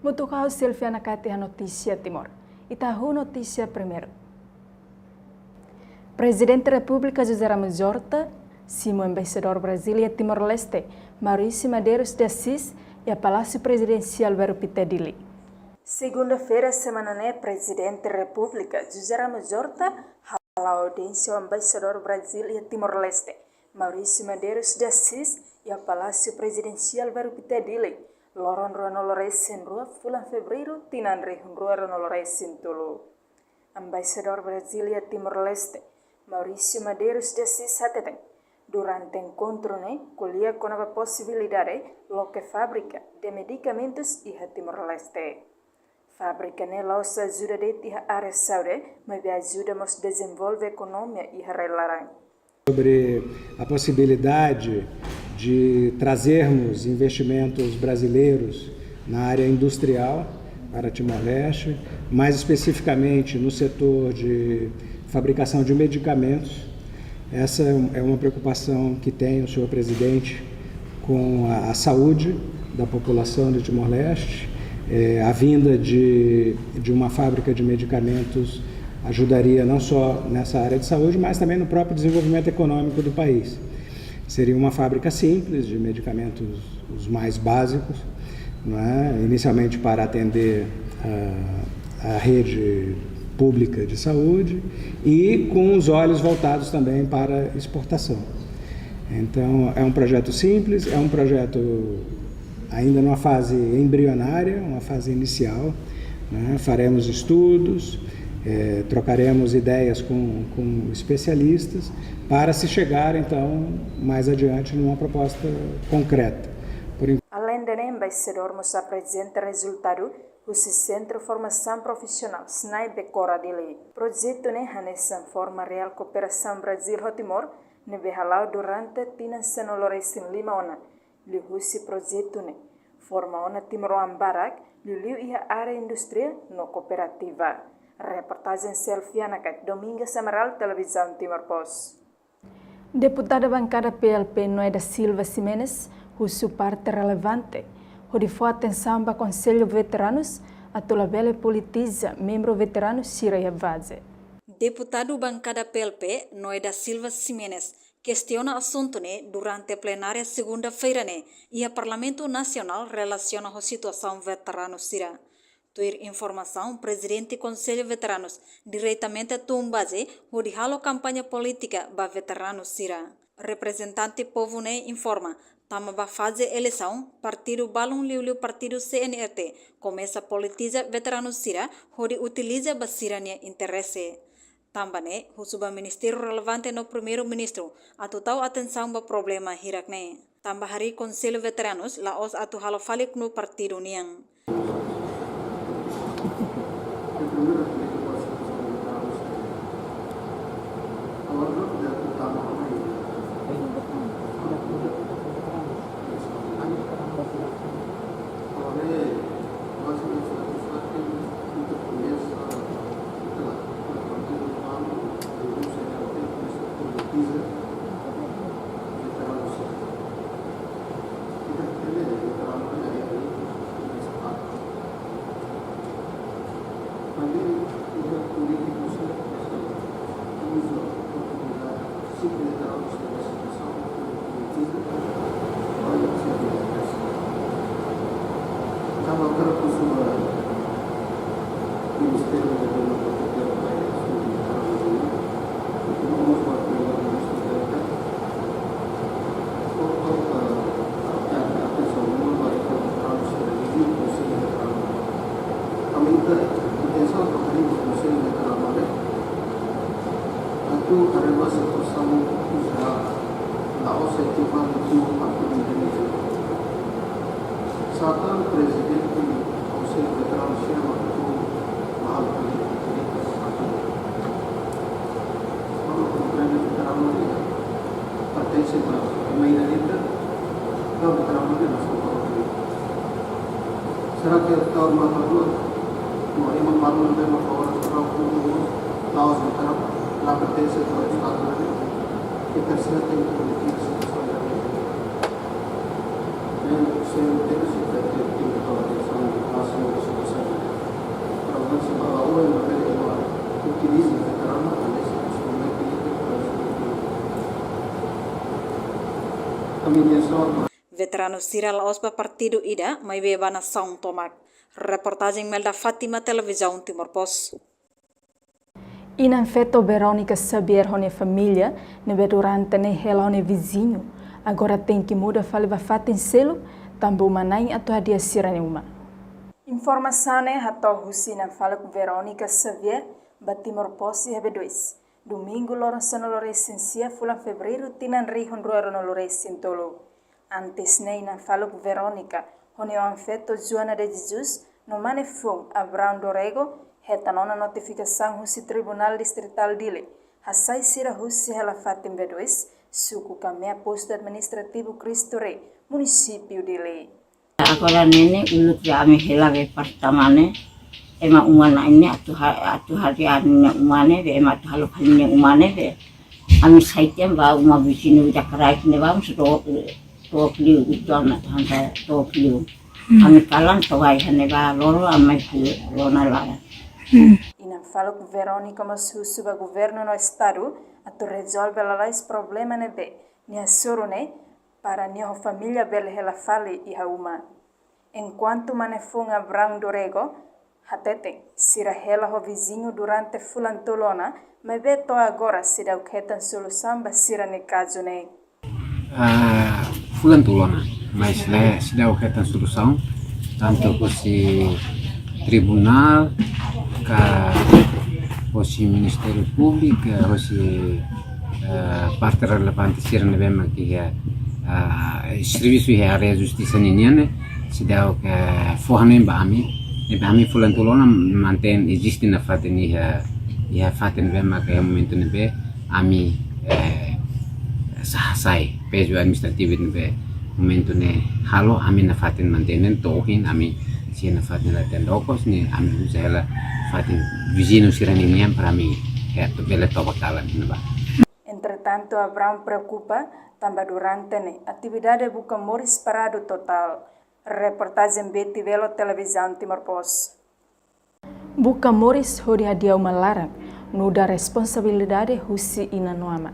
Mutukau Silviana Kati a notícia Timor. Itahu notícia primeiro. Presidente da República José Ramos Horta, Simo embaixador Brasília Timor-Leste, Maurício Medeiros de Assis e a Palácio Presidencial Vero Pitadili. Segunda-feira, semana Presidente da República José Ramos Horta, a audiência ao embaixador Brasília Timor-Leste, Maurício Medeiros de Assis e a Palácio Presidencial Vero Pitadili. Loron Ronolores em rua, fulan fevereiro, tinandre rua Ronolores em Tulu. Embaixador Brasília Timor-Leste, Maurício Medeiros de Assis Hateten, durante encontro, colhia com a possibilidade de fábrica de medicamentos e Timor-Leste. Fábrica lá os ajuda de a área saúde, mas ajuda a desenvolver a economia e a relação. Sobre a possibilidade de trazermos investimentos brasileiros na área industrial para Timor-Leste, mais especificamente no setor de fabricação de medicamentos. Essa é uma preocupação que tem o senhor presidente com a saúde da população de Timor-Leste. A vinda de uma fábrica de medicamentos ajudaria não só nessa área de saúde, mas também no próprio desenvolvimento econômico do país. Seria uma fábrica simples de medicamentos os mais básicos, inicialmente para atender a rede pública de saúde e com os olhos voltados também para exportação. Então, é um projeto simples, é um projeto ainda numa fase embrionária, uma fase inicial. Faremos estudos, trocaremos ideias com especialistas para se chegar, então, mais adiante numa proposta concreta. Além de embaixador, nos apresenta resultado do Centro de Formação Profissional SNAI Becora de Lei. Projeto nessa forma real cooperação Brasil-Timor, nebehalau durante financiação Lores em Limaona, li husi projeto forma ona Timor-Ambarak, li a área industrial no cooperativa. Reportagem Selviana Domingo Samaral, Televisão Timor Post. Deputada bancada PLP Noeda Silva Ximenes, sua parte relevante, onde foi atenção para o Conselho Veteranos, a Tolabele politiza, membro veterano Sira Yavaze. Deputado bancada PLP Noeda Silva Ximenes questiona assunto durante a plenária segunda-feira e o Parlamento Nacional relaciona a situação veterano Sira. Ter informação, presidente do Conselho Veteranos, diretamente a Tumbaze, onde halo campanha política para veteranos Sira. Representante povo informa, tama ba fase eleição, partido balon liu partido CNRT, começa a politizar veteranos Sira, onde utiliza ba Sirania interesse. Também, o subministério relevante no primeiro-ministro, a total atenção para o problema hirakne. Também hari Conselho Veteranos, la os atu halo falik no partido niang. Saat Presiden Conselho Veteranos chama mahal o grande veterano pertence a maioria da veterano de nosso país. Será que está uma coisa? Não é uma forma de uma forma para o laos veterano lá pertence ao Estado que terceira tem política social. Sem ter que se ter que ter Jangan sebawa yang mereka utilize veterano nesse instrumento a mediação. Veterano Siral Osba Partido Ida, mai beba na São Tomac. Reportagem Melda Fátima, Televisão Timor-Poste. Inanfeto Verônica saber a família, nebe durante ne ela o vizinho. Agora tem que mudar faliva fatin selo, também manai a tua dia siranuma. Informação é hato Husina fala com Verônica Xavier, Timor-Poste hebe 2. Domingo loro sono loro essencia fulan fevereiro tinan rihon ruero no loro sintolo. Antes nei na fala com Verônica, hone o anfeto Joana de Jesus, no mane fun Abrão Dorego, retanona notificação Husi Tribunal Distrital dile. Hasai sira Husi hela fatim B2, suku kamea posto administrativo Cristo Rei, município dile. Agora nene ulut ya ame hela ve partamane ema umana ini atu hari ane umane ve ema atu halu haline umane ve ami saitem ba uma vicino jakrai ne ba musto tokliu itu anak handa tokliu ami kalan tawai hane ba loro amai ku lona lara. Inam falo com Verônica mas suba governo no estado atu resolve lalais problema nebe nia sorone para nia família bela hela fale e hauma. Enquanto manefung Abrão Dorego, hatete, sira hela ho vizinho durante fulantolona, mas veto agora se dá o que tan solução ba sira ne caso ne. Fulantolona, mas né, se dá o que tan solução, tanto com si tribunal, com si Ministério Público, com si parte relevante sira ne bema que é serviço e área de justiça niniane. Se dá o que fornem bami fulantolona mantém existe na faten ia faten bema que é momento nebe ami sai peso administrativo nebe momento ne halo ami na faten mantenen tohin ami si na faten la tendokos ni ami usa ela faten vizinho siranian para mim é to bela to bakala neba. Entretanto Abrão preocupa também durante ne atividade buka moris parado total. Reportagem BT Velo Televisão Timor-Poste. Buka Moris horia dia uma larang, nuda responsabilidade Husi ina noama.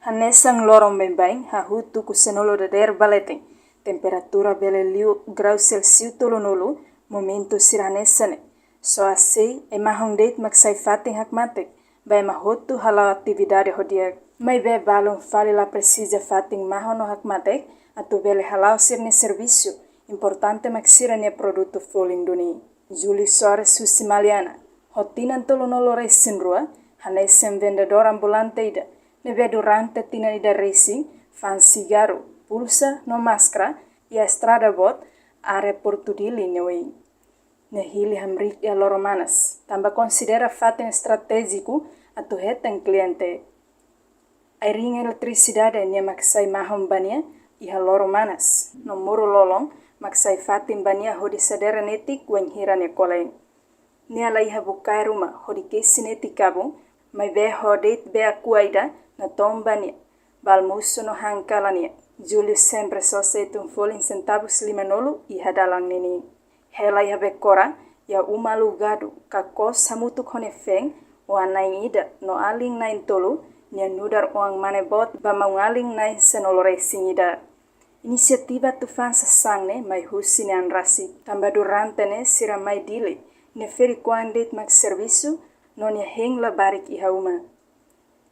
Hanesang lorong bem hahutu ku senolo de der baleten. Temperatura bele liu grau Celsius tolonolo, momento siranesane. So assim, e mahondet maksai fatin hakmatek, bai mahotu hala atividade hodia. Mai be balon fale la precisa fatin mahono hakmatek, atu bele halau sirne serviço, importante maksira ne produto folinduni. Juli Soares Susi Maliana, hotinan tolonolo racing rua, hanesem vendedor ambulante ida, neve durante tina ida racing, fan cigarro, pulsa, no máscara, e a estrada bot, are portudili newei. Nehili hamrik e loromanas, tamba considera faten estratégico atu heten cliente. Airing eletricidade ne maksai mahom bania, iha loromanas, no muro lolong, maksai fatin bania hodi sadera netik wen hirane koleng. Nia la iha bukai rumah hodi kesi netik kabung, mai be hodit be akuaida na tombania, balmuso no hankalania. Julius sempre só setun folin centavos limanolo iha dalang nini. Hela iha bekora, ya uma lugado, kakos hamutuk honefeng, o anaing ida no aling nain tolu, nia nudar oang manebot ba maungaling nain senolore singida. Inisiativa tufan sasangne mai husi ne anrasi, tamba durante ne sira mai dile, ne feri kuandet mak serviço, no ne heng la barik ihauma.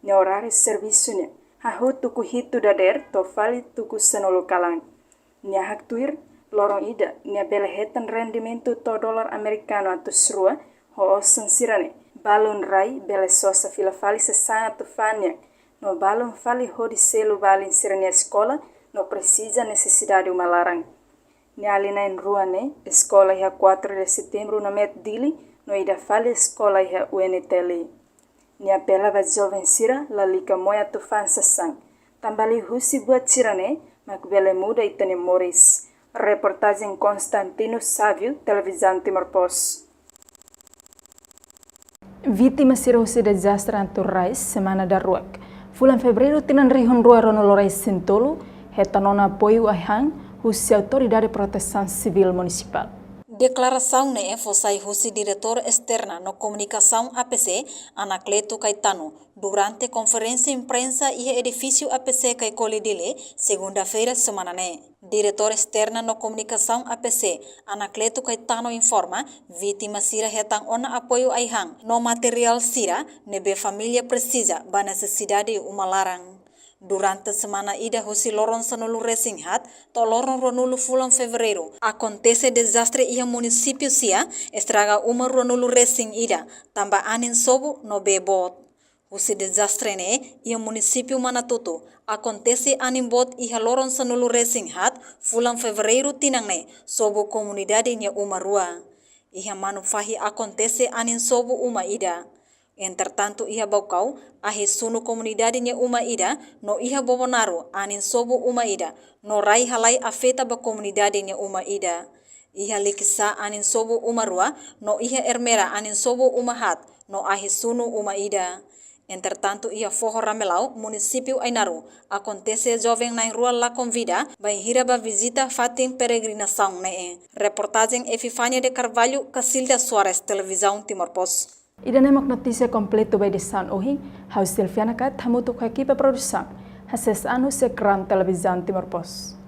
Ne horário serviço ne, hahu tuku hitu dader, to fali tuku senolo kalang. Ne haktuir, lorong ida, ne belehetan rendimento to dolar americano atus rua, ho osan sirane, balon rai bele sosa fila fali sesanga tufanya, no balon fali hodi selu balin sirane escola, no precisa necessidade uma larang. Ne alina em rua ne, escola ia 4 de setembro na met dili, no ida fale escola ia UNTL. Ne apela va jovem sira, la lika moia tufan sasang. Tambali husi buat sira ne, mak bele muda itane moris. Reportagem Constantino Sávio, Televisão Timor-Poste. Vítima cirrose de desastre naturais, semana da ruak. Fulan fevereiro tinan rihon rua rono lorais sintolo, retanona apoio a Han, Husi Autoridade de Proteção Civil Municipal. Declaração ne foi o diretor externa no comunicação APC, Anacleto Caetano, durante conferência imprensa e edifício APC Caicolidile, segunda-feira semana ne. Diretor externa no comunicação APC, Anacleto Caetano informa, vítima sira hetang ona apoio aihang, no material sira, nebe família precisa, ba necessidade uma larang. Durante a semana ida hosi lorong sanulu resinghat, to lorong ronulu fulan fevereiro. Acontece desastre ia município sia, estraga uma ronulu resing ida, tamba anin sobu no bebot. Hosi desastre ne, ia município Manatutu. Acontece anin bot ia lorong sanulu resinghat, fulan fevereiro tinang ne, sobu comunidade nya uma rua. Ia manufahi acontece anin sobu uma ida. Entretanto, ia baucau, ahi sunu comunidade nya uma ida, no ia bobonaru, anin sobu uma ida, no rai halai afeta ba comunidade nya uma ida. Ia likisa anin sobu uma rua, no ia ermera anin sobu uma hat, no ahi sunu uma ida. Entretanto, ia forro ramelau, município Ainaru, acontece jovem na rua La Convida, vai hira ba visita fatin peregrinação ne. Reportagem Efifânia de Carvalho, Cacilda Soares, Televisão Timor-Post. Ida nemak notícia completo by Desan Ohing, Haus Silviana Kat, hamutuk equipa produção, Hases Anu Sekran Televisão Timor-Post.